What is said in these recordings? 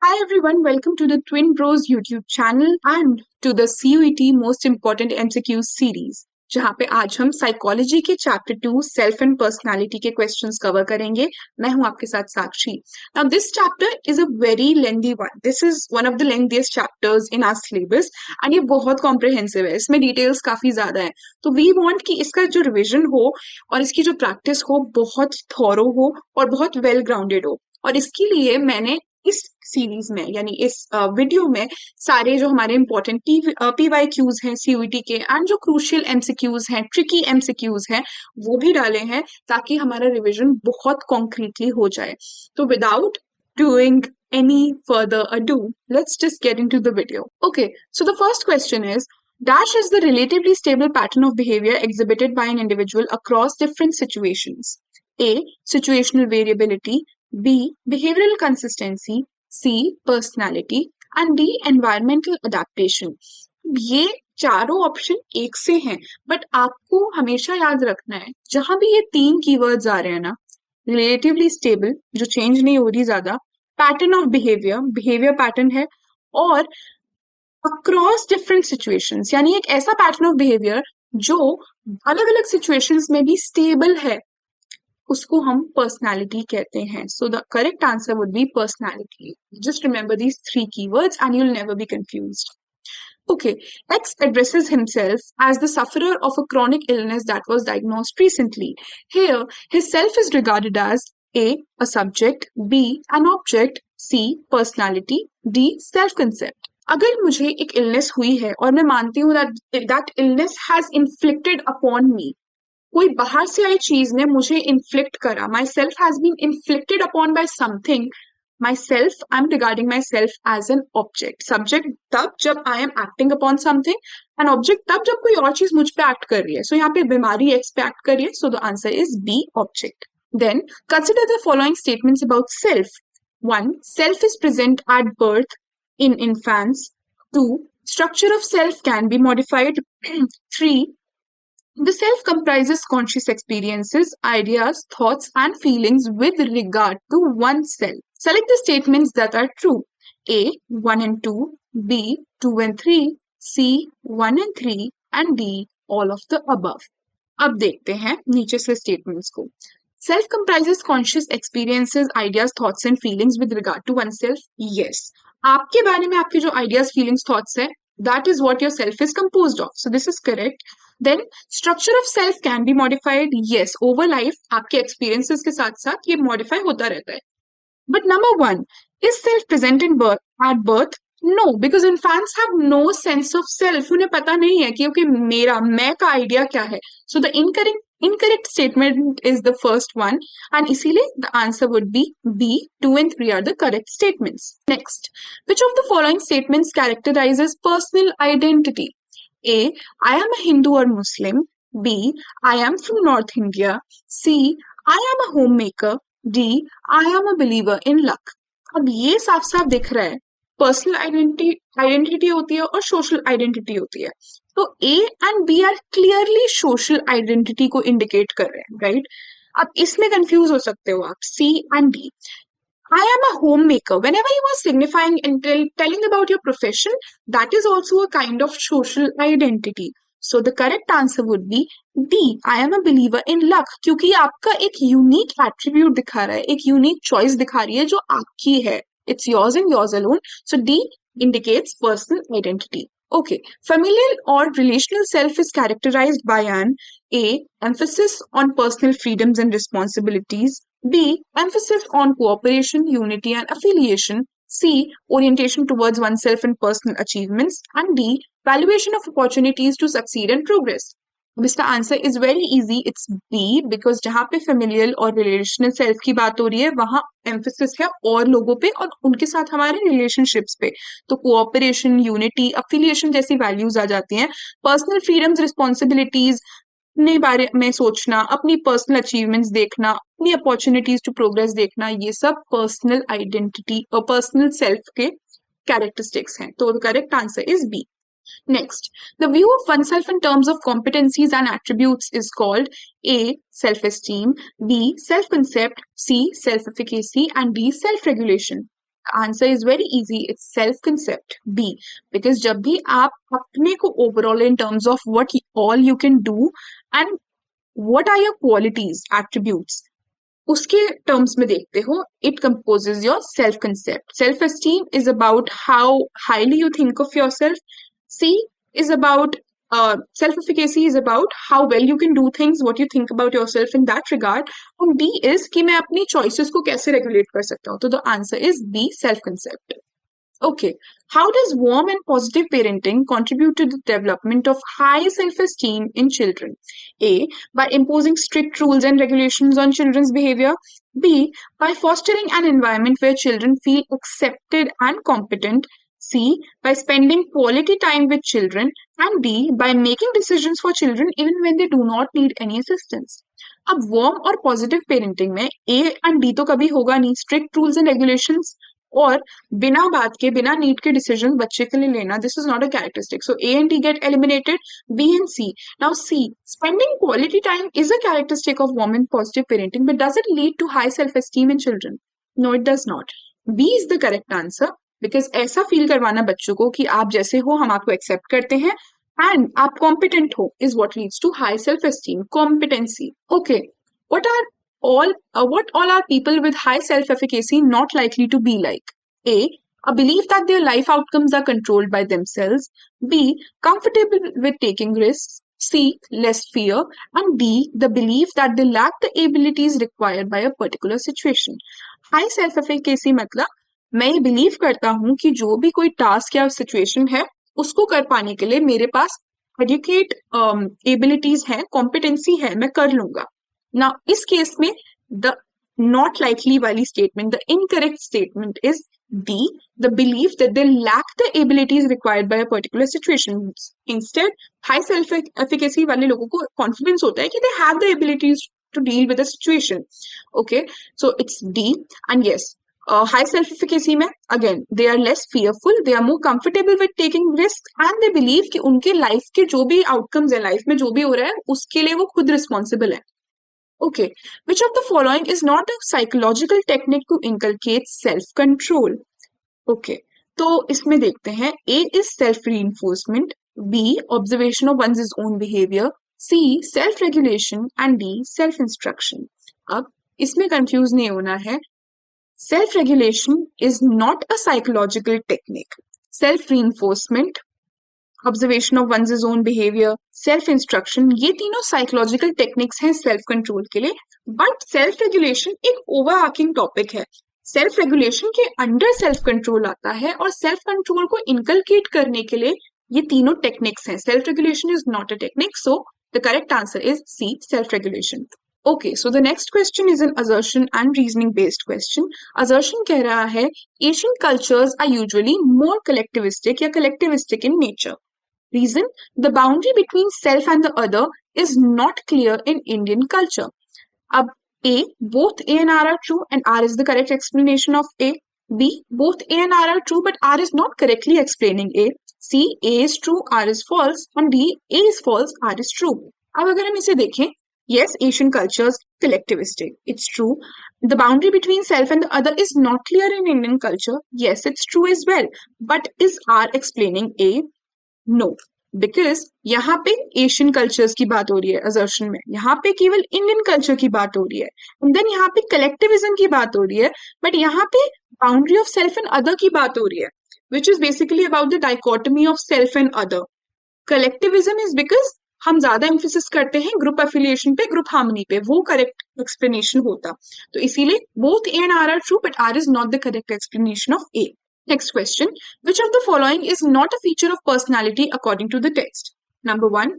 Hi everyone, welcome to the Twin Bros YouTube channel and to the CUET Most Important MCQs series, जहाँ पे आज हम psychology के chapter 2 self and personality के questions cover करेंगे। मैं हूं आपके साथ Sakshi. Now this chapter is a very lengthy one. This is one of the lengthiest chapters in our syllabus and ये बहुत कॉम्प्रिहेंसिव है। इसमें डिटेल्स काफी ज्यादा है, तो वी वांट कि इसका जो रिविजन हो और इसकी जो प्रैक्टिस हो बहुत थॉरो हो और बहुत वेल ग्राउंडेड हो। और इसके लिए मैंने इस सीरीज में यानी इस वीडियो में सारे जो हमारे इंपॉर्टेंट PYQs हैं CUET के एंड जो क्रूशियल MCQs हैं, ट्रिकी MCQs हैं, वो भी डाले हैं ताकि हमारा रिवीजन बहुत कॉन्क्रीटली हो जाए। तो without doing any further ado, let's just get into the video. Okay, so the first question is, dash is the relatively stable pattern of behavior exhibited by an individual across different situations. A. Situational variability. B. Behavioral consistency. C. Personality. And D. Environmental adaptation. ये चारों option एक से हैं, but आपको हमेशा याद रखना है जहां भी ये तीन कीवर्ड्स आ रहे हैं ना, रिलेटिवली स्टेबल जो चेंज नहीं हो रही ज्यादा, pattern of behaviour, behaviour pattern है, और अक्रॉस डिफरेंट सिचुएशंस यानी एक ऐसा पैटर्न ऑफ बिहेवियर जो अलग अलग सिचुएशंस में भी स्टेबल है, उसको हम पर्सनालिटी कहते हैं। सो the correct answer would B personality. Just remember these three keywords and you'll never be confused. Okay, X addresses himself as the sufferer of a chronic illness that was diagnosed recently. Here, his self is regarded as A subject, B, an object, C, personality, D, self-concept. अगर मुझे एक illness हुई है और मैं मानती हूँ that illness has inflicted upon me, कोई बाहर से आई चीज ने मुझे इन्फ्लिक्ट करा, my self has been inflicted upon by something, my self, I am regarding my self as an object. Subject तब जब I am acting upon something, and object तब जब कोई और चीज मुझ पे एक्ट कर रही है। सो यहाँ पे बीमारी एक्स पे एक्ट कर रही है, so the answer is B, object. Then consider the following statements about self. 1. Self is present at birth in infants. 2. Structure of self can be modified. 3. The self comprises conscious experiences, ideas, thoughts, and feelings with regard to oneself. Select the statements that are true. A. 1 and 2. B. 2 and 3. C. 1 and 3. And D. All of the above. अब देखते हैं नीचे से statements को। Self comprises conscious experiences, ideas, thoughts and feelings with regard to one self. Yes, आपके बारे में आपके जो आइडियाज, फीलिंग्स, थॉट्स है, that is what your self is composed of. So this is correct. Then structure of self can be modified. Yes, over life आपके experiences के साथ साथ ये modify होता रहता है. But number 1, is self present in birth at birth? No, because infants have no sense of self. उन्हें पता नहीं है कि okay, मेरा मैं का idea क्या है. So the incorrect statement is the first one, and इसीलिए the answer would be B. 2 and 3 are the correct statements. Next, which of the following statements characterizes personal identity? A. I am a Hindu or Muslim. B. I am from North India. C. I am a homemaker. D. I am a believer in luck. अब ये साफ साफ दिख रहा है, personal identity होती है और सोशल आइडेंटिटी होती है। तो A and B are clearly social identity को इंडिकेट कर रहे हैं, राइट? अब इसमें कंफ्यूज हो सकते हो आप, C and D. I am a homemaker. Whenever you are signifying and telling about your profession, that is also a kind of social identity. So the correct answer would be D. I am a believer in luck. क्योंकि आपका एक unique attribute दिखा रहा है, एक unique choice दिखा रही है जो आपकी है. It's yours and yours alone. So D indicates personal identity. Okay, familial or relational self is characterized by an A. Emphasis on personal freedoms and responsibilities. B. Emphasis on cooperation, unity, and affiliation. C. Orientation towards oneself and personal achievements. And D. Valuation of opportunities to succeed and progress. अब इसका answer is very easy, it's B, because जहां पे familial और relational self की बात हो रही है वहां एम्फोसिस है और लोगों पे और उनके साथ हमारे रिलेशनशिप्स पे। तो कोऑपरेशन, यूनिटी, अफिलिएशन जैसी वैल्यूज आ जाती हैं। पर्सनल फ्रीडम्स, रिस्पॉन्सिबिलिटीज, अपने बारे में सोचना, अपनी पर्सनल अचीवमेंट्स देखना, अपनी अपॉर्चुनिटीज टू प्रोग्रेस देखना, ये सब पर्सनल आइडेंटिटी और पर्सनल सेल्फ के कैरेक्टरिस्टिक्स हैं। तो correct answer is B. Next, the view of oneself in terms of competencies and attributes is called A. Self-esteem, B. Self-concept, C. Self-efficacy, and D. Self-regulation. Answer is very easy, it's self concept B, because जब भी आप अपने को overall in terms of what all you can do and what are your qualities attributes उसके terms में देखते हो, it composes your self concept. Self esteem is about how highly you think of your self. C is about self efficacy is about how well you can do things, what you think about yourself in that regard. And B is कि मैं अपनी choices को कैसे regulate कर सकता हूँ. तो the answer is B, self concept. Okay, how does warm and positive parenting contribute to the development of high self-esteem in children? A, by imposing strict rules and regulations on children's behavior. B, by fostering an environment where children feel accepted and competent. C, by spending quality time with children. And D, by making decisions for children even when they do not need any assistance. अब warm और positive parenting में A and D तो कभी होगा नहीं. Strict rules and regulations और बिना बात के बिना नीड के डिसीजन बच्चे के लिए लेना, this is not a characteristic. So A and D get eliminated. B and C. Now C, spending quality time is a characteristic of warm and positive parenting, but does it lead to high self esteem in children? No, it does not. B is the correct answer, because ऐसा feel करवाना बच्चों को कि आप जैसे हो हम आपको एक्सेप्ट करते हैं एंड आप कॉम्पिटेंट हो is what leads to high self esteem, competency. Okay, what all are people with high self-efficacy not likely to be like? A, a belief that their life outcomes are controlled by themselves. B, comfortable with taking risks. C, less fear. And D, the belief that they lack the abilities required by a particular situation. High self-efficacy मतलब मैं ये believe करता हूँ कि जो भी कोई task या सिचुएशन है उसको कर पाने के लिए मेरे पास एडुकेट एबिलिटीज है, कॉम्पिटेंसी है, मैं कर लूंगा. Now, इस केस में the not likely वाली statement, the incorrect statement is D, the belief that they lack the abilities required by a particular situation. Instead, high self-efficacy वाले लोगों को confidence होता है कि they have the abilities to deal with the situation. Okay, so it's D. And yes, high self-efficacy में again they are less fearful, they are more comfortable with taking risks and they believe कि उनके life के जो भी outcomes है, life में जो भी हो रहा है उसके लिए वो खुद responsible है. Okay, which of the following is not a psychological technique to inculcate self-control? Okay, तो इसमें देखते हैं. A is self-reinforcement, B observation of one's own behavior, C self-regulation and D self-instruction. अब इसमें कंफ्यूज नहीं होना है. Self-regulation is not a psychological technique. Self-reinforcement, observation of one's own behaviour, self instruction, ये तीनों साइकोलॉजिकल टेक्निक्स हैं self control के लिए. बट सेल्फ रेगुलेशन एक ओवर आर्किंग टॉपिक है. सेल्फ रेगुलेशन के अंडर सेल्फ कंट्रोल आता है और सेल्फ कंट्रोल को इनकलकेट करने के लिए ये तीनों टेक्निक्स हैं. Self regulation is not a technique, so the correct answer is C, self regulation. Okay, so the next question is an assertion and reasoning based question. Assertion कह रहा है Asian cultures are usually more collectivistic या collectivistic in nature. Reason, the boundary between self and the other is not clear in Indian culture. Ab A, both A and R are true and R is the correct explanation of A. B, both A and R are true but R is not correctly explaining A. C, A is true, R is false. And D, A is false, R is true. अब अगर हम इसे देखें, yes, Asian cultures collectivistic. It's true. The boundary between self and the other is not clear in Indian culture. Yes, it's true as well. But is R explaining A? No, because यहाँ पे Asian cultures की बात हो रही है assertion में, यहाँ पे केवल इंडियन कल्चर की बात हो रही है. एंड देन यहाँ पे कलेक्टिविज्म की बात हो रही है, बट यहाँ पे boundary of self and other की बात हो रही है, which is basically about the dichotomy of self and other. Collectivism is because हम ज्यादा एम्फेसिस करते हैं ग्रुप एफिलिएशन पे, ग्रुप हार्मनी पे, वो करेक्ट एक्सप्लेनेशन होता. तो इसीलिए both A and R are true but R is not the correct explanation of A. Next question, which of the following is not a feature of personality according to the text? Number 1,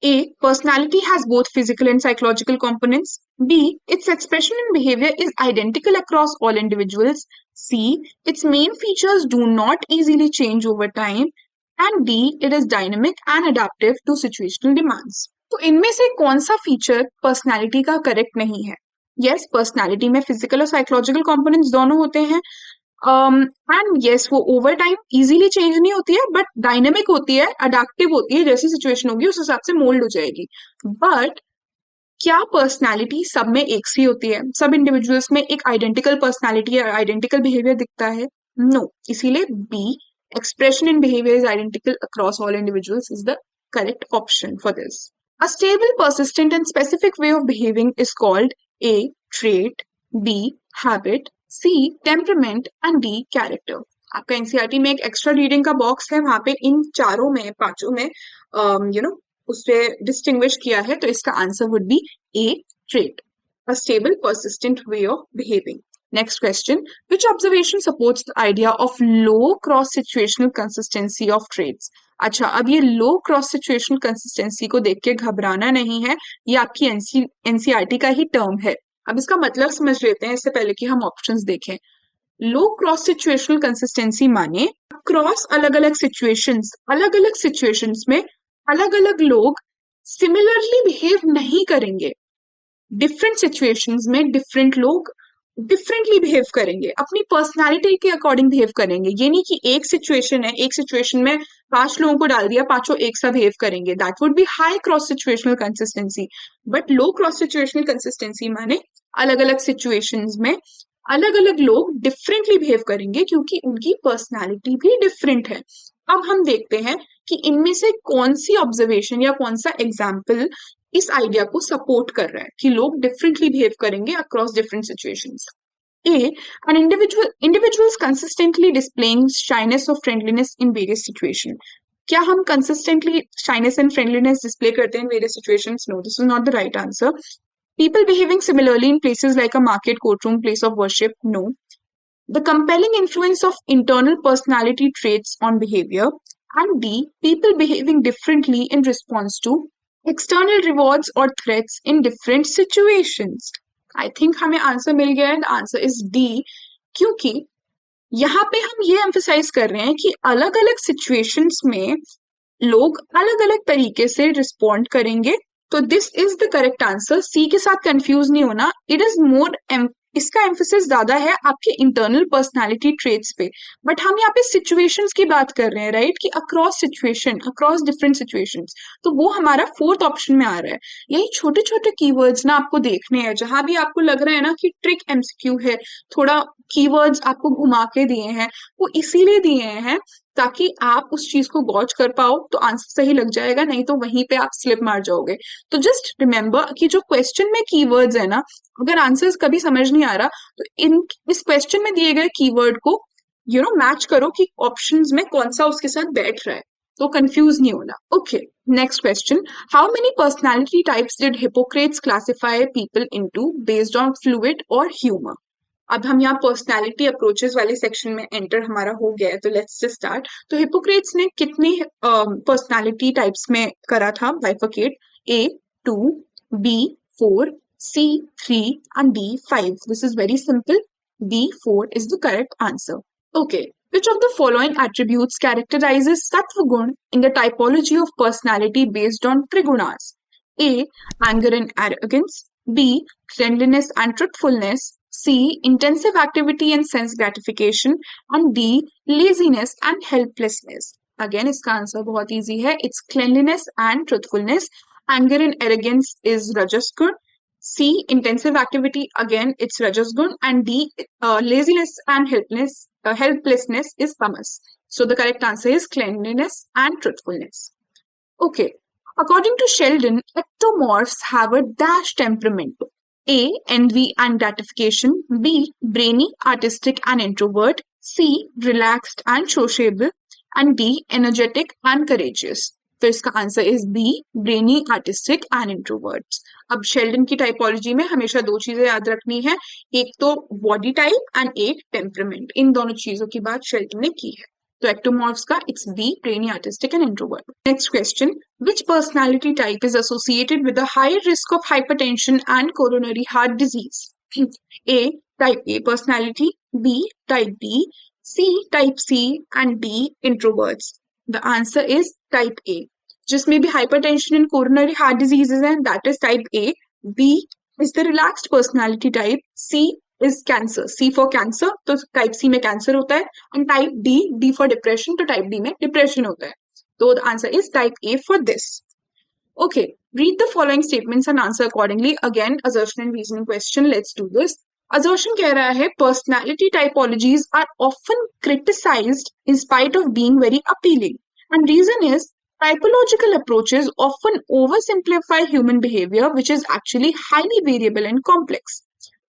A, personality has both physical and psychological components. B, its expression and behavior is identical across all individuals. C, its main features do not easily change over time. And D, it is dynamic and adaptive to situational demands. तो इनमें से कौन सा feature personality का correct नहीं है? Yes, personality में physical और साइकोलॉजिकल कंपोनेंट्स दोनों होते हैं. एंड यस, वो ओवर टाइम इजीली चेंज नहीं होती है बट डायनेमिक होती है, अडेप्टिव होती है, जैसी सिचुएशन होगी उस हिसाब से मोल्ड हो जाएगी. बट क्या पर्सनालिटी सब में एक सी होती है? सब इंडिविजुअल्स में एक आइडेंटिकल पर्सनालिटी या आइडेंटिकल बिहेवियर दिखता है? नो, इसीलिए B, expression in behavior is identical across all individuals is the correct option for this. A stable, persistent, and specific way of behaving is called A. Trait, B. Habit, C. Temperament, and D. Character. आपका NCERT में एक extra reading का box है, वहां पे इन चारों में, पांचों में उससे डिस्टिंग्विश किया है, तो इसका answer would B A. Trait, a stable, persistent way of behaving. Next question. Which observation supports the idea of low cross-situational consistency of traits? अच्छा, अब ये लो क्रॉस सिचुएशनल कंसिस्टेंसी को देख के घबराना नहीं है, ये आपकी एनसीईआरटी का ही टर्म है. अब इसका मतलब समझ लेते हैं इससे पहले कि हम ऑप्शंस देखें. लो क्रॉस सिचुएशनल कंसिस्टेंसी माने क्रॉस अलग अलग सिचुएशंस में अलग अलग लोग सिमिलरली बिहेव नहीं करेंगे. डिफरेंट सिचुएशंस में डिफरेंट लोग डिफरेंटली बिहेव करेंगे, अपनी पर्सनालिटी के अकॉर्डिंग बिहेव करेंगे. ये नहीं कि एक सिचुएशन है, एक सिचुएशन में 5 लोगों को डाल दिया, पांचों एक सा बिहेव करेंगे. That would be high cross situational consistency. But low cross situational consistency माने अलग अलग सिचुएशंस में अलग अलग लोग डिफरेंटली बिहेव करेंगे क्योंकि उनकी पर्सनालिटी भी डिफरेंट है. अब हम देखते हैं कि इनमें से कौन सी ऑब्जर्वेशन या कौन सा एग्जाम्पल इस आइडिया को सपोर्ट कर रहा है कि लोग डिफरेंटली बिहेव करेंगे across different situations. A, an individuals consistently displaying shyness or friendliness in various situations. क्या हम consistently shyness and friendliness display करते हैं in various situations? No, this is not the right answer. People behaving similarly in places like a market, courtroom, place of worship? No. The compelling influence of internal personality traits on behavior. And D, people behaving differently in response to external rewards or threats in different situations. I think हमें answer मिल गया है. Answer is D, क्योंकि यहाँ पे हम ये emphasise कर रहे हैं कि अलग अलग सिचुएशंस में लोग अलग अलग तरीके से रिस्पॉन्ड करेंगे. तो this is the correct answer. C के साथ कंफ्यूज नहीं होना. इट इज मोर, इसका एम्फोसिस ज्यादा है आपके इंटरनल पर्सनालिटी ट्रेट्स पे. बट हम यहाँ पे सिचुएशंस की बात कर रहे हैं, राइट, कि across situation, across different situations. तो वो हमारा फोर्थ ऑप्शन में आ रहा है. यही छोटे छोटे कीवर्ड्स ना आपको देखने हैं, जहां भी आपको लग रहा है ना कि ट्रिक एमसीक्यू है, थोड़ा कीवर्ड्स आपको घुमा के दिए हैं, वो इसीलिए दिए हैं ताकि आप उस चीज को गॉच कर पाओ, तो आंसर सही लग जाएगा, नहीं तो वहीं पे आप स्लिप मार जाओगे. तो जस्ट रिमेंबर कि जो क्वेश्चन में कीवर्ड्स है ना, अगर आंसर्स कभी समझ नहीं आ रहा तो इस क्वेश्चन में दिए गए कीवर्ड को मैच करो कि ऑप्शंस में कौन सा उसके साथ बैठ रहा है, तो कंफ्यूज नहीं होना. Okay, next question. How many personality types did Hippocrates classify people into based on fluid और ह्यूमर? अब हम यहाँ पर्सनालिटी अप्रोचेस वाले सेक्शन में एंटर हमारा हो गया है, तो लेट्स जस्ट स्टार्ट. तो हिपोक्रेट्स ने कितनी पर्सनालिटी टाइप्स में करा था bifurcate? A 2, B 4, C 3 and D 5. This is very simple. B 4 is the correct answer. Okay. Which of the following attributes characterizes Sattva Gun in the typology of personality based on Trigunas? A. Anger and arrogance. B. Cleanliness and truthfulness. C. Intensive activity and sense gratification. And D. Laziness and helplessness. Again, इसका answer बहुत easy है. It's cleanliness and truthfulness. Anger and arrogance is Rajas Gun. C. Intensive activity, again it's Rajas Gun. And D. Laziness and helplessness is Tamas. So the correct answer is cleanliness and truthfulness. Okay. According to Sheldon, ectomorphs have a dash temperament. A. Envy and gratification. B. Brainy, artistic and introvert. C. Relaxed and sociable. And D. Energetic and courageous. तो इसका answer is B, brainy, artistic and introverts. अब Sheldon की typology में हमेशा दो चीजें याद रखनी है, एक तो बॉडी टाइप एंड एक टेम्परामेंट. इन दोनों चीजों की बात शेल्डन ने की है. तो एक्टोमॉर्फ्स का it's B, brainy, artistic and introvert. Next question. Which personality type is associated with a higher risk of hypertension and coronary heart disease? A type A personality, B type B, C type C and D introverts. The answer is type A. जिसमें भी hypertension and coronary heart diseases हैं, that is type A. B is the relaxed personality type. C is cancer. C for cancer, तो type C में cancer होता है. And type D, D for depression, तो type D में depression होता है. तो the answer is type A for this. Okay, read the following statements and answer accordingly. Again, assertion and reasoning question. Let's do this. Assertion कह रहा है personality typologies are often criticized in spite of being very appealing. And reason is typological approaches often oversimplify human behavior, which is actually highly variable and complex.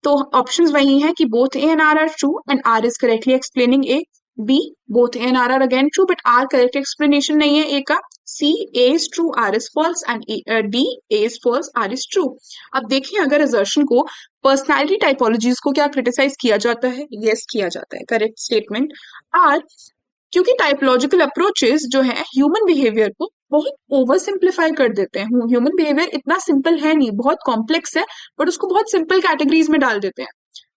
तो options वही हैं कि both A and R are true and R is correctly explaining A. B, both A and R are again true, but R correct explanation नहीं है A का. C, A is true, R is false, and D, A is false, R is true. अब देखिए अगर assertion को personality टाइपोलॉजीज को क्या criticise किया जाता है? यस किया जाता है, करेक्ट स्टेटमेंट. आर, क्योंकि टाइपोलॉजिकल अप्रोचेस जो है ह्यूमन बिहेवियर को बहुत ओवर सिंप्लीफाई कर देते हैं. ह्यूमन बिहेवियर इतना सिंपल है नहीं, बहुत कॉम्प्लेक्स है, बट उसको बहुत सिंपल कैटेगरीज में डाल देते हैं.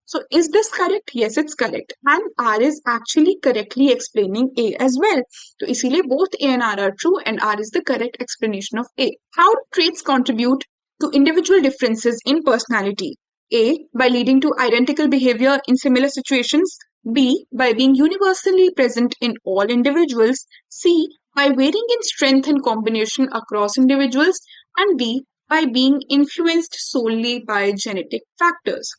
So is this correct? Yes, it's correct. And R is actually correctly explaining A as well. So इसीलिए both A and R are true and R is the correct explanation of A. How do traits contribute to individual differences in personality? A, by leading to identical behavior in similar situations. B, by being universally present in all individuals. C, by varying in strength and combination across individuals. And D, by being influenced solely by genetic factors.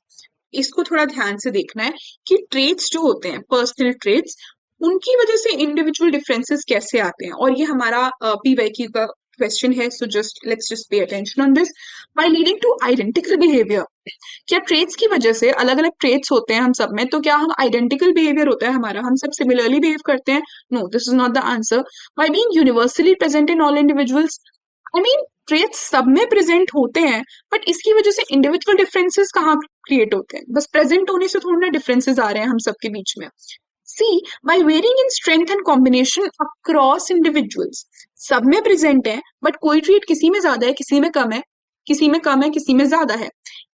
इसको थोड़ा ध्यान से देखना है कि traits जो होते हैं, पर्सनल ट्रेट्स, उनकी वजह से इंडिविजुअल डिफरेंसेस कैसे आते हैं. और ये हमारा पीवाईक्यू का क्वेश्चन है, so just let's just pay attention on this. Bye leading two identical behaviour, क्या ट्रेट्स की वजह से, अलग अलग ट्रेट्स होते हैं हम सब में, तो क्या हम आइडेंटिकल बिहेवियर होता है हमारा, हम सब सिमिलरली बिहेव करते हैं? No, this is not the answer. By being universally present in all individuals, I mean traits सब में प्रेजेंट होते हैं, बट इसकी वजह से इंडिविजुअल डिफरेंसेस कहाँ क्रिएट होते हैं? बस प्रेजेंट होने से थोड़ा ना डिफरेंसेस आ रहे हैं हम सबके बीच में. C, by varying in strength and combination across individuals, सब में प्रेजेंट है, बट कोई ट्रेट किसी में ज्यादा है, किसी में कम है, किसी में कम है, किसी में ज्यादा है,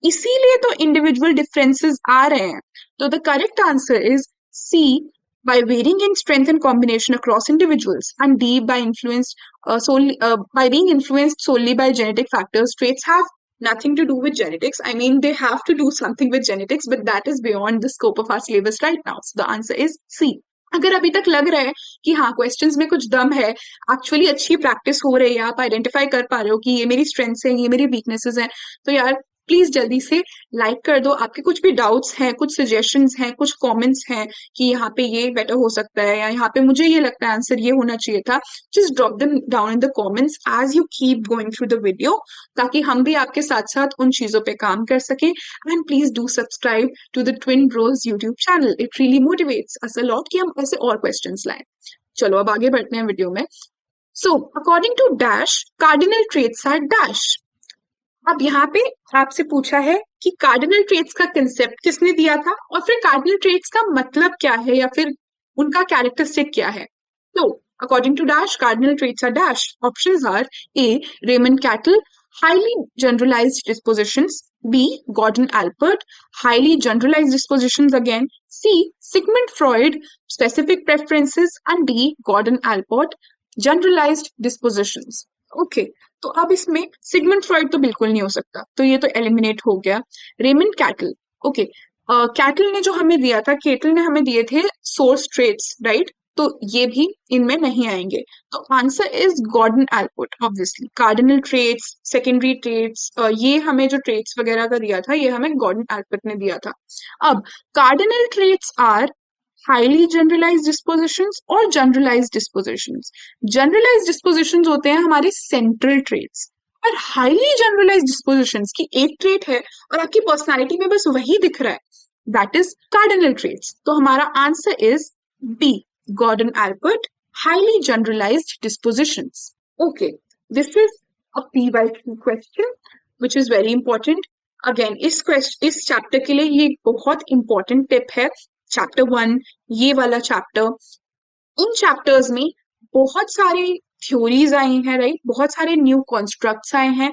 इसीलिए तो इंडिविजुअल डिफरेंसेस आ रहे हैं. तो the correct answer is C, by varying in strength and combination across individuals, and D, by being influenced solely by genetic factors. Traits have nothing to do with genetics. I mean, they have to do something with genetics, but that is beyond the scope of our syllabus right now. So the answer is C. अगर अभी तक लग रहा है कि हाँ questions में कुछ दम है, एक्चुअली अच्छी प्रैक्टिस हो रही है, आप आइडेंटिफाई कर पा रहे हो कि ये मेरी स्ट्रेंथ्स हैं, ये मेरी वीकनेसेस हैं, तो यार प्लीज जल्दी से लाइक कर दो. आपके कुछ भी डाउट्स हैं, कुछ सजेशंस हैं, कुछ कमेंट्स हैं कि यहाँ पे ये बेटर हो सकता है या यहाँ पे मुझे ये लगता है आंसर ये होना चाहिए था, just drop them down in the comments as you keep going through the video, ताकि हम भी आपके साथ साथ उन चीजों पे काम कर सकें. And please do subscribe to the twin bros YouTube channel. It really motivates us a lot कि हम ऐसे और क्वेश्चंस लाएं. चलो अब आगे बढ़ते हैं वीडियो में. So according to dash, cardinal traits are dash. अब यहाँ पे आपसे पूछा है कि कार्डिनल ट्रेट्स का कंसेप्ट किसने दिया था, और फिर कार्डिनल ट्रेट्स का मतलब क्या है या फिर उनका कैरेक्टरिस्टिक क्या है. तो according to dash, cardinal traits are dash. Options are A, Raymond Cattell, highly generalized dispositions. B, Gordon Allport, highly generalized dispositions again. C, Sigmund Freud, specific preferences. And D, Gordon Allport, generalized dispositions. Okay तो अब इसमें Sigmund Freud तो बिल्कुल नहीं हो सकता, तो ये तो एलिमिनेट हो गया. रेमंड कैटल, ओके, कैटल ने जो हमें दिया था, केटल ने हमें दिए थे सोर्स ट्रेट्स, राइट, तो ये भी इनमें नहीं आएंगे. तो answer is Gordon Allport. Obviously cardinal traits, secondary traits, ये हमें जो ट्रेट्स वगैरह का दिया था, ये हमें गॉर्डन एल्पोर्ट ने दिया था. अब cardinal traits are highly generalised dispositions और जनरलाइज्ड डिस्पोजिशंस. जनरलाइज्ड डिस्पोजिशंस होते हैं हमारे सेंट्रल ट्रेट्स, और हाईली जनरलाइज्ड डिस्पोजिशंस की एक ट्रेट है और आपकी पर्सनालिटी में बस वही दिख रहा है, दैट इज कार्डिनल ट्रेट्स. तो हमारा answer is B, Gordon Allport, highly generalised dispositions. Okay, this is a PYQ question which is very important. Again इस चैप्टर के लिए ये बहुत इंपॉर्टेंट टिप है. चैप्टर 1, ये वाला चैप्टर, इन चैप्टर्स में बहुत सारे थ्योरीज आई हैं, राइट, बहुत सारे न्यू कॉन्स्ट्रक्ट्स आए हैं,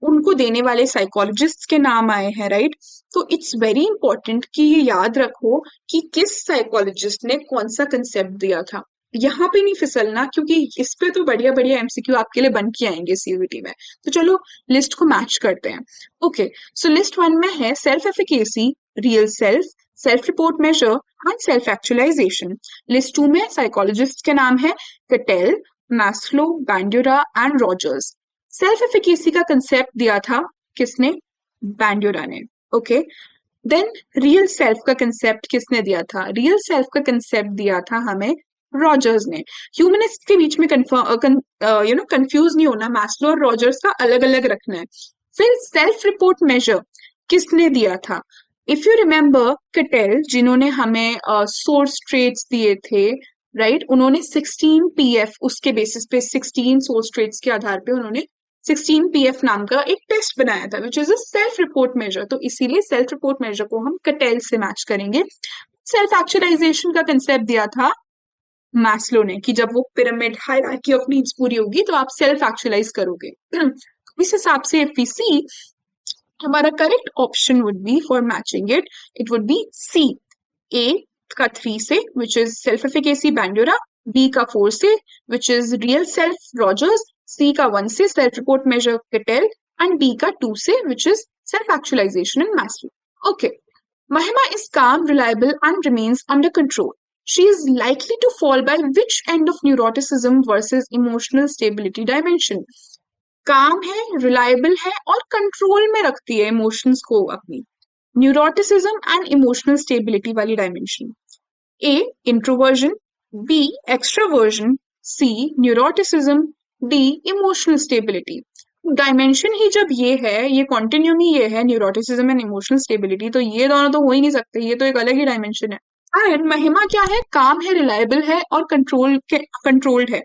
उनको देने वाले साइकोलॉजिस्ट्स के नाम आए हैं, राइट. तो इट्स वेरी इंपॉर्टेंट कि ये याद रखो कि किस साइकोलॉजिस्ट ने कौन सा कंसेप्ट दिया था. यहाँ पे नहीं फिसलना, क्योंकि इस पे तो बढ़िया बढ़िया MCQ आपके लिए बन के आएंगे CUET में. तो चलो लिस्ट को मैच करते हैं. ओके, सो लिस्ट 1 में है self efficacy, real self, self report measure and self actualisation. List 2 में साइकोलॉजिस्ट के नाम है Cattell, Maslow, Bandura and Rogers. Self efficacy का कंसेप्ट दिया था किसने? बैंड्यूरा ने. ओके, देन रियल सेल्फ का कंसेप्ट किसने दिया था? रियल सेल्फ का कंसेप्ट दिया था हमें रॉजर्स ने। ह्यूमनिस्ट के बीच में कंफ्यूज नहीं होना, मैस्लो और रॉजर्स का अलग अलग रखना है। फिर सेल्फ रिपोर्ट मेजर किसने दिया था? इफ यू रिमेम्बर कटेल, जिन्होंने हमें सोर्स ट्रेट्स दिए थे, राइट, उन्होंने 16 पीएफ, उसके बेसिस पे 16 सोर्स ट्रेट्स के आधार पे उन्होंने 16 पीएफ नाम का एक टेस्ट बनाया था which is a self report measure. तो इसीलिए सेल्फ रिपोर्ट मेजर को हम कटेल से मैच करेंगे। सेल्फ एक्चुअलाइजेशन का कंसेप्ट दिया था मैस्लो ने कि जब वो पिरामिड हायरार्की ऑफ नीड्स पूरी होगी तो आप सेल्फ एक्चुअलाइज करोगे। इस हिसाब से इफ वी सी, हमारा correct option would be for matching it would be C. A का 3 से which is self efficacy Bandura, B का 4 से which is real self Rogers, C का 1 से self report measure Cattell and D का 2 से which is self actualisation in Maslow. Okay, Mahima is calm, reliable, and remains under control. She is likely to fall by which end of neuroticism versus emotional stability dimension? काम है, reliable है और control में रखती है emotions को अपनी। Neuroticism and emotional stability वाली dimension. A introversion, B extraversion, C neuroticism, D emotional stability. Dimension ही जब ये है, ये कॉन्टिन्यूम ही ये है, न्यूरोटिसिज्म एंड इमोशनल स्टेबिलिटी, तो ये दोनों तो हो ही नहीं सकते, ये तो एक अलग ही डायमेंशन है। एंड महिमा क्या है? काम है, रिलायबल है और कंट्रोल्ड है।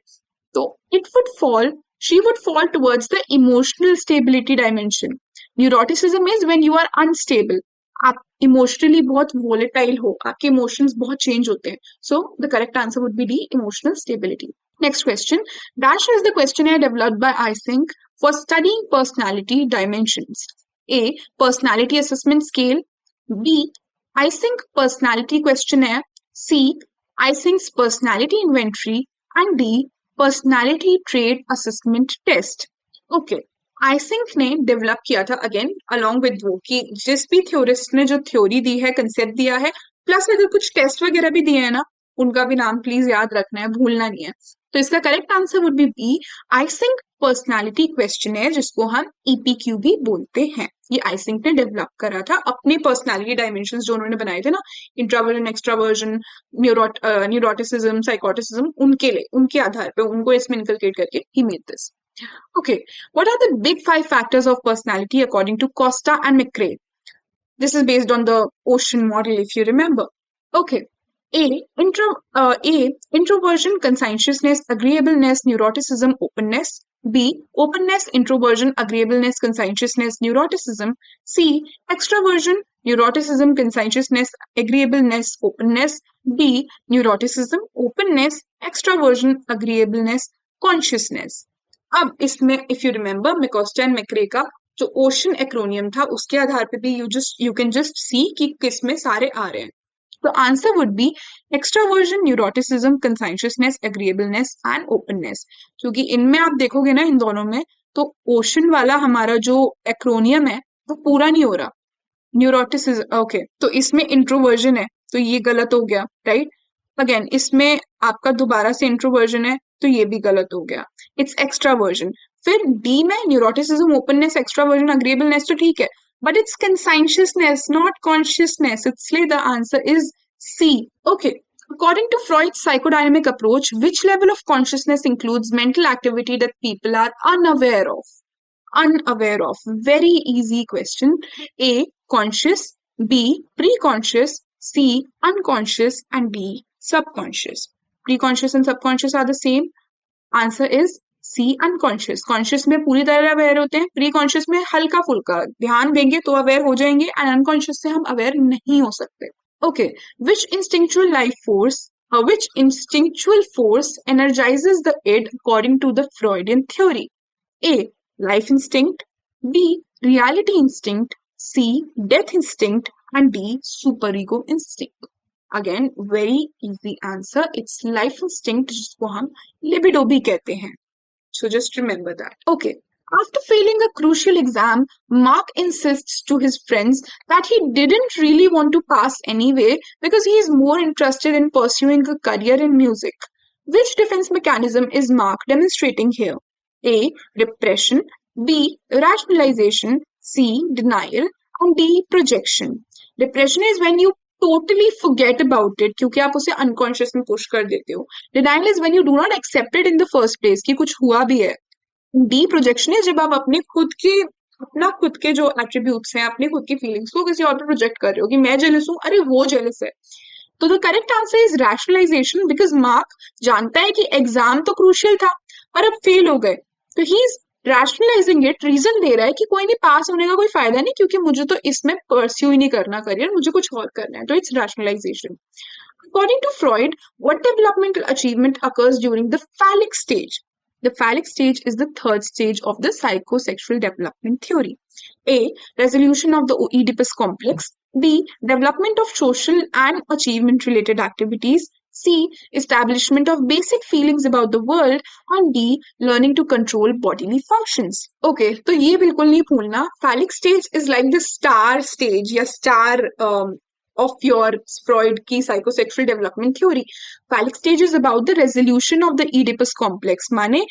तो it would fall, she would fall towards the emotional stability dimension. Neuroticism is when you are unstable. आप इमोशनली बहुत वोलेटाइल हो, आपके इमोशंस बहुत चेंज होते हैं। सो the correct answer would be D, emotional stability. Next question. Dash is the questionnaire developed by Eysenck for studying personality dimensions. A. Personality assessment scale. B. Eysenck personality questionnaire. C. Eysenck's personality inventory. And D. Personality trait assessment test. Okay, Eysenck ने develop किया था again along with वो, कि जिस भी theorist ने जो theory दी है, कंसेप्ट दिया है, प्लस अगर कुछ टेस्ट वगैरह भी दिए हैं ना, उनका भी नाम प्लीज याद रखना है, भूलना नहीं है। तो इसका correct answer would be B, Eysenck personality questionnaire, जिसको हम ईपीक्यू भी बोलते हैं। ये आइसेंक ने डेवलप करा था अपने पर्सनालिटी डायमेंशन जो उन्होंने बनाए थे ना, इंट्रावर्जन, एक्सट्रावर्जन, न्यूरोटिसिज्म, साइकोटिसिज्म, उनके लिए, उनके आधार पे उनको इसमें इनकलकेट करके he made this. Okay, what are the big 5 factors of personality according to Costa and McRae? This is based on the ocean model, if you remember. Okay, A, introversion, conscientiousness, agreeableness, neuroticism, openness. B, openness, introversion, agreeableness, conscientiousness, neuroticism. C, extraversion, neuroticism, conscientiousness, agreeableness, openness. D, neuroticism, openness, extraversion, agreeableness, consciousness. अब इसमें if you remember मिकोस्टा and McCrae का जो ocean acromion था, उसके आधार पे भी you can just see कि किस में सारे आ रहे हैं। तो answer would be extraversion, neuroticism, conscientiousness, agreeableness and openness. क्योंकि इनमें आप देखोगे ना, इन दोनों में, तो ओशन वाला हमारा जो एक्रोनियम है वो पूरा नहीं हो रहा। न्यूरोटिसिज्म, ओके, तो इसमें इंट्रोवर्जन है, तो ये गलत हो गया, राइट। अगेन इसमें आपका दोबारा से इंट्रोवर्जन है, तो ये भी गलत हो गया, इट्स एक्स्ट्रावर्जन। फिर डी में न्यूरोटिसिज्म, ओपननेस, एक्स्ट्रावर्जन, अग्रीएबलनेस, तो ठीक है, but it's conscientiousness, not consciousness. इसलिए the answer is C. Okay. According to Freud's psychodynamic approach, which level of consciousness includes mental activity that people are unaware of? Unaware of. Very easy question. A, conscious. B, pre-conscious. C, unconscious. And D, subconscious. Pre-conscious and subconscious are the same. Answer is C, unconscious. Conscious में पूरी तरह aware होते हैं, pre conscious में हल्का फुल्का ध्यान देंगे तो अवेयर हो जाएंगे, एंड अनकॉन्शियस से हम अवेयर नहीं हो सकते। Okay, which instinctual force energizes the id according to the Freudian theory? A, life instinct. B, reality instinct. C, death instinct. And D, super ego instinct. Again very easy answer, it's life instinct, जिसको हम libido भी कहते हैं। So just remember that. Okay. After failing a crucial exam, Mark insists to his friends that he didn't really want to pass anyway because he is more interested in pursuing a career in music. Which defense mechanism is Mark demonstrating here? A, repression. B, rationalization. C, denial. And D, projection. Depression is when you totally forget about it क्योंकि आप उसे unconscious में push कर देते हो. Denial is when you do not accept it in the first place कि कुछ हुआ भी है. डी प्रोजेक्शन है जब आप अपना खुद के जो एट्रीब्यूट्स हैं, अपने खुद की फीलिंग्स को किसी और पे प्रोजेक्ट कर रहे हो कि मैं जेलस हूँ, अरे वो जेलस है. तो the correct answer is rationalization because Mark जानता है कि एग्जाम तो क्रूशियल था पर अब फेल हो गए. तो he is rationalising it, reason दे रहा है कि कोई नहीं, पास होने का कोई फायदा नहीं क्योंकि मुझे तो इसमें परस्यू ही नहीं करना करियर, मुझे कुछ और करना है. तो it's rationalization. According to Freud, what developmental achievement occurs during the phallic stage? The phallic stage is the third stage of the psychosexual development theory. A. Resolution of the Oedipus complex. B. Development of social and achievement related activities. C. Establishment of basic feelings about the world. And D. Learning to control bodily functions. Okay, तो ये बिल्कुल नहीं भूलना. Phallic stage is like the star stage या star of your Freud की psychosexual development theory. Phallic stage is about the resolution of the Oedipus complex. माने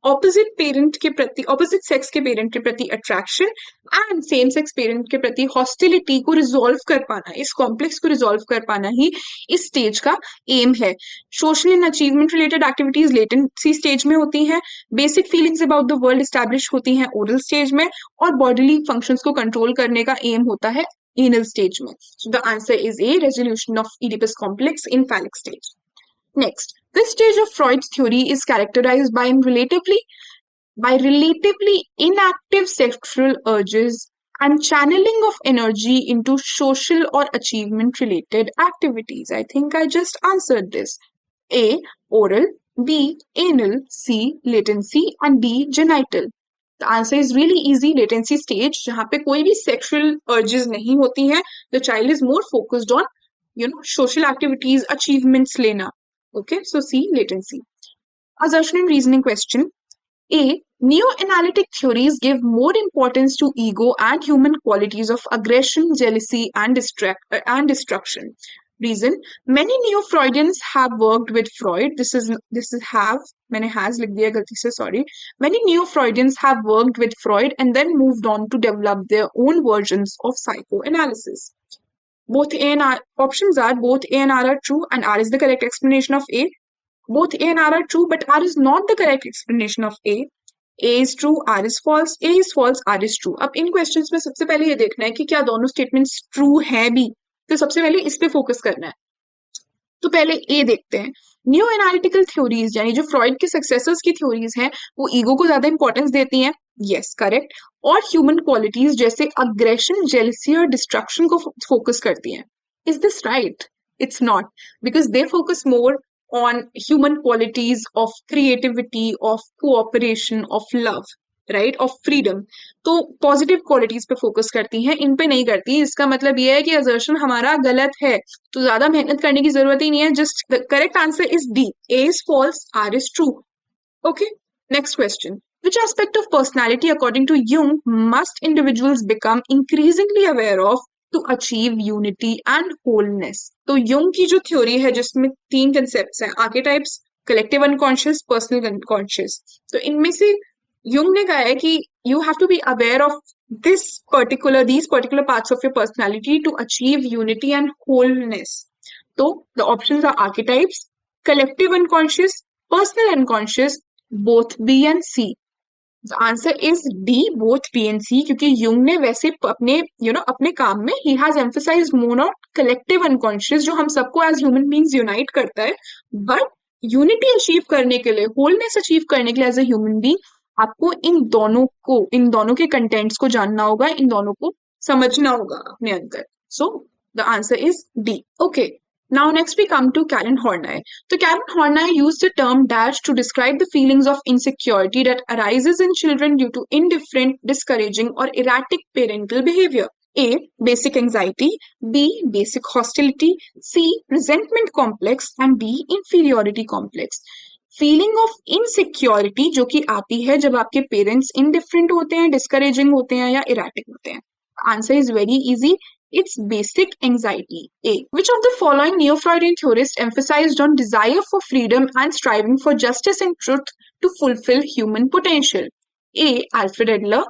opposite sex के parent के प्रति attraction and same sex parent के प्रति hostility को resolve कर पाना, इस कॉम्प्लेक्स को रिजॉल्व कर पाना ही इस स्टेज का एम है. Social and achievement related activities latency stage में होती हैं. Basic feelings about the world establish होती हैं ओरल स्टेज में. और बॉडीली फंक्शंस को कंट्रोल करने का एम होता है anal stage में. So the answer is A, resolution of Oedipus complex in phallic stage. Next, this stage of Freud's theory is characterized by relatively inactive sexual urges and channeling of energy into social or achievement related activities. I think I just answered this. A, oral. B, anal. C, latency. And D, genital. The answer is really easy. Latency stage जहाँ पे कोई भी sexual urges नहीं होती हैं. The child is more focused on social activities, achievements लेना. Okay, so C, latency. Assertion and reasoning question. A. Neo-analytic theories give more importance to ego and human qualities of aggression, jealousy, and destruction. Reason: many neo-Freudians have worked with Freud. This is have, मैंने has लिख दिया गलती से, sorry. Many neo-Freudians have worked with Freud and then moved on to develop their own versions of psychoanalysis. Both A and R options are both A and R are true, and R is the correct explanation of A. Both A and R are true, but R is not the correct explanation of A. A is true, R is false. A is false, R is true. अब इन questions में सबसे पहले ये देखना है कि क्या दोनों स्टेटमेंट्स ट्रू हैं भी. तो सबसे पहले इस पे फोकस करना है. तो पहले ए देखते हैं. न्यू एनालिटिकल थ्योरीज यानी जो फ्रॉइड के सक्सेसर्स की थ्योरीज हैं वो ईगो को ज्यादा इंपॉर्टेंस देती हैं. Yes, correct. और ह्यूमन क्वालिटीज जैसे अग्रेशन, जेलसी और डिस्ट्रक्शन को फोकस करती हैं. Is this right? It's not, because they focus more on human qualities of creativity, of cooperation, of love, right, of freedom. तो पॉजिटिव क्वालिटीज पे focus करती हैं, इन पे नहीं करती. इसका मतलब ये है कि असर्शन हमारा गलत है, तो ज्यादा मेहनत करने की जरूरत ही नहीं है. Just the correct answer is D. A is false, R is true. Okay, next question. Which aspect of personality, according to Jung, must individuals become increasingly aware of to achieve unity and wholeness? तो Jung की जो theory है जिसमें 3 concepts हैं, archetypes, collective unconscious, personal unconscious. तो इनमें से Jung ने कहा है कि you have to be aware of these particular parts of your personality to achieve unity and wholeness. तो the options are archetypes, collective unconscious, personal unconscious, both B and C. The answer is D, both B and C, क्योंकि Jung ने वैसे अपने काम में he has emphasized more on collective unconscious जो हम सबको as human beings unite करता है. But unity अचीव करने के लिए, wholeness अचीव करने के लिए as a human being आपको इन दोनों के कंटेंट्स को जानना होगा, इन दोनों को समझना होगा अपने अंदर. So the answer is D. Okay. Now next we come to Karen Horney. So Karen Horney used the term dash to describe the feelings of insecurity that arises in children due to indifferent, discouraging or erratic parental behavior. A. Basic anxiety. B. Basic hostility. C. Resentment complex. And D. Inferiority complex. Feeling of insecurity जो कि आती है जब आपके parents indifferent होते हैं, discouraging होते हैं या इराटिक होते हैं. Answer is very easy. It's basic anxiety. A. Which of the following neo-Freudian theorists emphasized on desire for freedom and striving for justice and truth to fulfill human potential? A. Alfred Adler.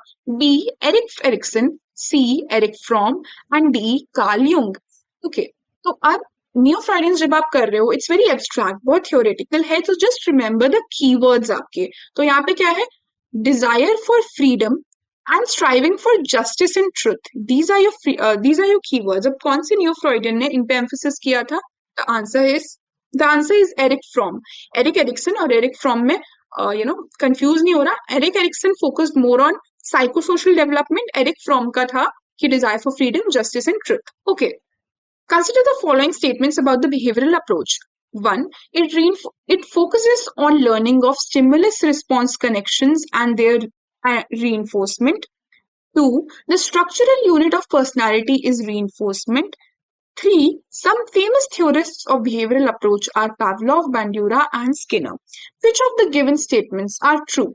B. Erik Erikson. C. Eric Fromm and D. Carl Jung. Okay, तो अब neo फ्राइडेंस जब आप कर रहे हो it's very abstract, बहुत theoretical है, तो जस्ट रिमेंबर द कीवर्ड्स आपके। तो यहाँ पे क्या है, Dzire for freedom and striving for justice and truth, these are your keywords। अब कौन से नियो फ्राइडन ने इन पे एम्फोसिस किया था? The answer is Erich Fromm. Erik Erikson और एरिक फ्रॉम में कंफ्यूज नहीं हो रहा। Erik Erikson focused more on psychosocial development, Erich Fromm का था कि desire for freedom, justice and truth. Okay, consider the following statements about the behavioral approach. 1. It focuses on learning of stimulus response connections and their reinforcement. 2. The structural unit of personality is reinforcement. 3. Some famous theorists of behavioral approach are Pavlov, Bandura, and Skinner. Which of the given statements are true?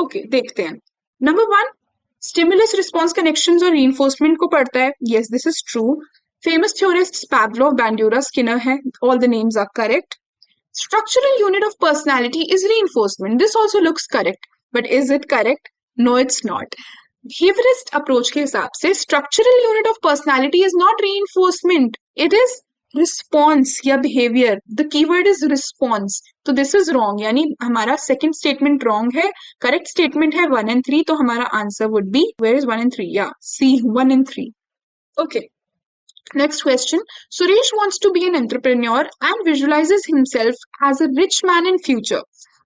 Okay, देखते हैं। Number 1, stimulus response connections और reinforcement को पढ़ता है। Yes, this is true. Famous theorists Pavlov, Bandura, Skinner है। All the names are correct. Structural unit of personality is reinforcement. This also looks correct. But is it correct? No, it's not. Behaviorist approach के हिसाब से structural unit of personality is not reinforcement. It is response या behavior. The keyword is response. तो this is wrong. यानी हमारा second statement wrong है. Correct statement है 1 and 3. तो हमारा answer would be, where is 1 and 3? Yeah, C, 1 and 3. Okay. Next question. Suresh wants to be an entrepreneur and visualizes himself as a rich man in future.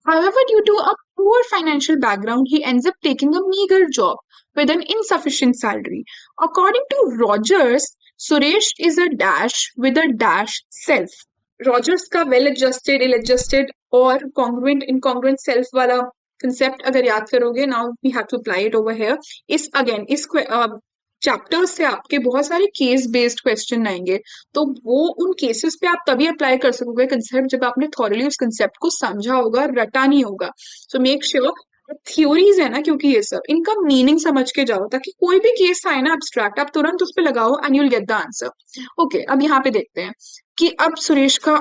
However, due to a poor financial background, he ends up taking a meager job with an insufficient salary. According to Rogers, Suresh is a dash with a dash self. Rogers का well adjusted, ill adjusted और congruent, incongruent self वाला concept अगर याद करोगे, now we have to apply it over here. इस chapters से आपके बहुत सारे केस बेस्ड क्वेश्चन आएंगे, तो वो उन केसेस पे आप तभी अप्लाई कर सकोगे कंसेप्ट जब आपने थॉरली उस कंसेप्ट को समझा होगा, रटा नहीं होगा। सो मेक श्योर थ्योरीज है ना, क्योंकि ये सब इनका मीनिंग समझ के जाओ, ताकि कोई भी केस आए ना एब्स्ट्रैक्ट, आप तुरंत उस पर लगाओ and you'll get the answer. Okay, अब यहाँ पे देखते हैं कि अब सुरेश का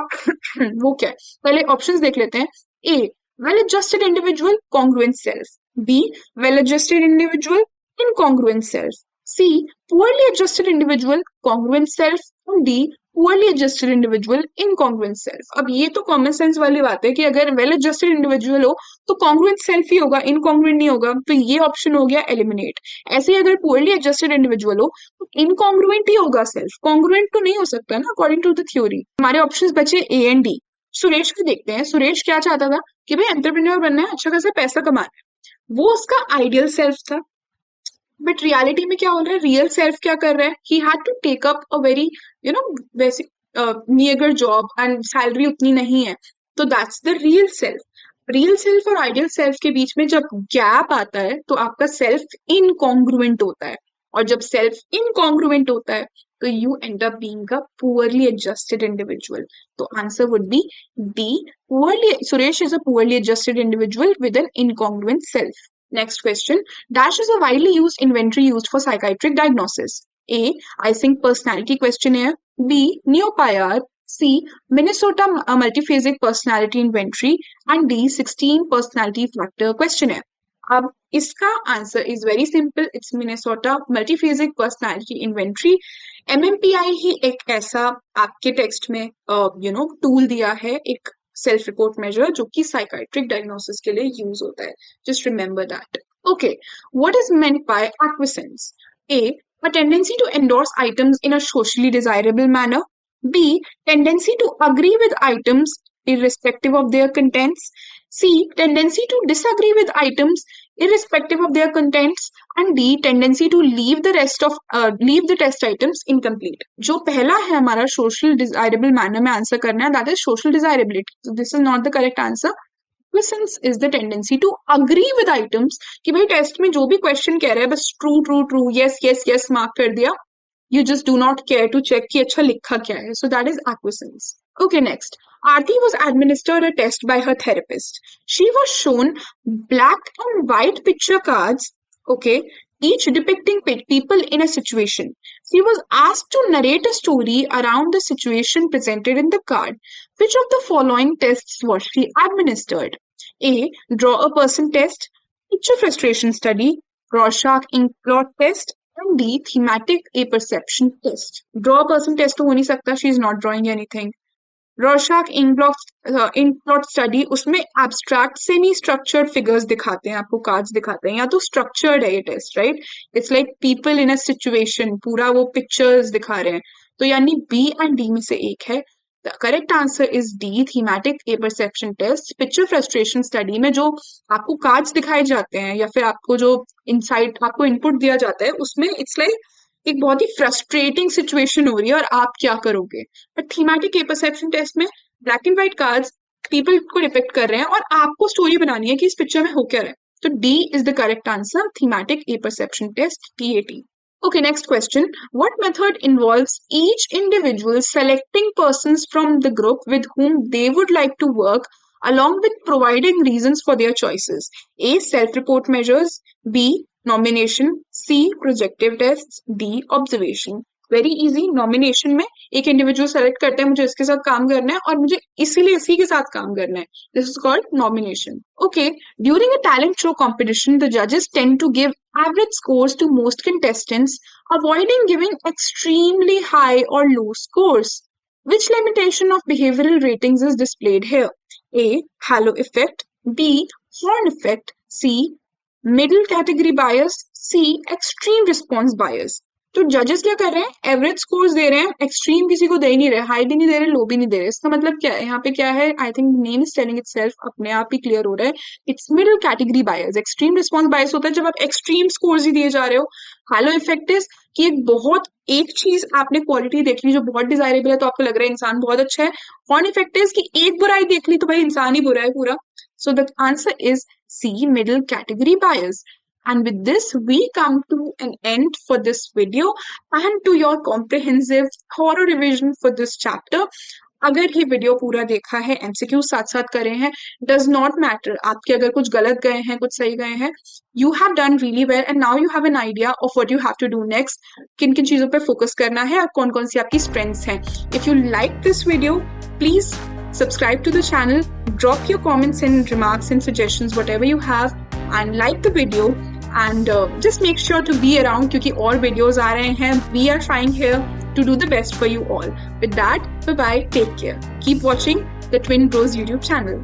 वो क्या है। पहले ऑप्शंस देख लेते हैं। A, well adjusted individual, congruent self. B, well adjusted individual, incongruent self. C, poorly adjusted individual, congruent self, and D, poorly adjusted individual, incongruent self। अब ये तो कॉमन सेंस वाली बात है कि अगर वेल एडजस्टेड इंडिविजुअल हो तो कॉन्ग्रुएंट सेल्फ ही होगा, इनकॉन्ग्रुएंट नहीं होगा, तो ये ऑप्शन हो गया एलिमिनेट। ऐसे ही अगर पुअरली एडजस्टेड इंडिविजुअल हो तो इनकॉन्ग्रुएंट ही होगा सेल्फ, कॉन्ग्रुएंट तो नहीं हो सकता ना अकॉर्डिंग टू द थ्योरी। हमारे ऑप्शंस बचे ए एंड डी। सुरेश को देखते हैं। सुरेश क्या चाहता था कि भाई एंटरप्रेन्योर बनना है, अच्छा खासा पैसा कमाना है, वो उसका आइडियल सेल्फ था। बट रियलिटी में क्या हो रहा है, रियल सेल्फ क्या कर रहा है, he had to take up a very basic meagre job and salary उतनी नहीं है, तो that's the real self. Real self और आइडियल सेल्फ के बीच में जब गैप आता है तो आपका सेल्फ इनकॉन्ग्रुएंट होता है, और जब सेल्फ इनकॉन्ग्रुएंट होता है तो you end up being a poorly adjusted individual. तो answer would be D, poorly, Suresh is a poorly adjusted individual with an incongruent self. Next question. Dash is a widely used inventory used for psychiatric diagnosis. A, Ising personality questionnaire. B, Neo-PIR. C, Minnesota multiphasic personality inventory. And D, 16 personality factor questionnaire. अब इसका answer is very simple, it's Minnesota multiphasic personality inventory. MMPI ही एक ऐसा आपके text में tool दिया है, एक सेल्फ रिपोर्ट मेजर जो कि साइकाइट्रिक डायग्नोसिस के लिए यूज होता है। Just remember that. Okay, what is meant by acquiescence? A, a tendency to endorse items in a socially desirable manner. B, tendency to agree with items irrespective of their contents. C, tendency to disagree with items irrespective of their contents. And D, tendency to leave the test items incomplete. जो पहला है हमारा social desirable manner में answer करना है, that is social desirability. So this is not the correct answer. Acquiescence is the tendency to agree with items, कि भाई test में जो भी क्वेश्चन कह रहा है बस true true true, yes yes yes mark कर दिया, you just do not care to check कि अच्छा लिखा क्या है. So that is acquiescence. Okay, next. Aarti was administered a test by her therapist. She was shown black and white picture cards, okay, each depicting people in a situation. She was asked to narrate a story around the situation presented in the card. Which of the following tests was she administered? A, draw a person test, picture frustration study, Rorschach ink blot test, and D thematic apperception test. Draw person test तो हो नहीं सकता, she is not drawing anything. Rorschach ink blot study, उसमें abstract से नहीं structured figures दिखाते हैं, आपको कार्ड्स दिखाते हैं, या तो स्ट्रक्चर्ड है ये test, right? It's like people in a situation, पूरा वो पिक्चर्स दिखा रहे हैं। तो यानी बी एंड डी में से एक है। The correct answer is D thematic apperception test. Picture frustration study में जो आपको कार्ड्स दिखाए जाते हैं या फिर आपको जो इनसाइट आपको इनपुट दिया जाता है, उसमें इट्स लाइक एक बहुत ही फ्रस्ट्रेटिंग सिचुएशन हो रही है और आप क्या करोगे। But thematic apperception test में black and white cards people को डिपिक्ट कर रहे हैं और आपको स्टोरी बनानी है कि इस पिक्चर में हो क्या रहा है। तो D is the correct answer, thematic apperception test, TAT. Okay, next question. What method involves each individual selecting persons from the group with whom they would like to work along with providing reasons for their choices? A. Self-report measures. B. Nomination. C. Projective tests. D. Observation. Very easy. Nomination में एक individual select करते हैं, मुझे इसके साथ काम करना है और मुझे इसीलिए इसी के साथ काम करना है। This is called nomination. Okay, during a talent show competition the जजेस tend to give average scores to most contestants, avoiding giving extremely high or low scores. Which limitation of behavioral ratings is displayed here? A. Halo effect. B. Horn effect. C. Middle category bias. C. Extreme response bias. तो जजेस क्या कर रहे हैं, average scores दे रहे हैं, extreme किसी को दे ही नहीं रहे, हाई भी नहीं दे रहे, लो भी नहीं दे रहे। इसका मतलब क्या है, यहाँ पे क्या है, I think name is telling itself, अपने आप ही क्लियर हो रहा है। It's middle category bias. Extreme response bias होता है जब आप एक्सट्रीम स्कोर्स ही दिए जा रहे हो। हालो इफेक्ट इज कि एक चीज आपने क्वालिटी देख ली जो बहुत डिजायरेबल है तो आपको लग रहा है इंसान बहुत अच्छा है। हॉर्न इफेक्ट इज कि एक बुराई देख ली तो भाई इंसान ही बुरा है पूरा। सो the answer is C, middle category bias. And with this, we come to an end for this video and to your comprehensive thorough revision for this chapter. अगर ये वीडियो पूरा देखा है, MCQ साथ साथ करे हैं, does not matter, आपके अगर कुछ गलत गए हैं, कुछ सही गए हैं, you have done really well and now you have an idea of what you have to do next. किन किन चीजों पे फोकस करना है और कौन कौन सी आपकी strengths हैं. If you like this video, please subscribe to the channel, drop your comments and remarks and suggestions, whatever you have, and like the video. And just make sure to be around क्योंकि और videos आ रहे हैं. We are trying here to do the best for you all. With that, bye bye, take care. Keep watching the Twin Bros YouTube channel.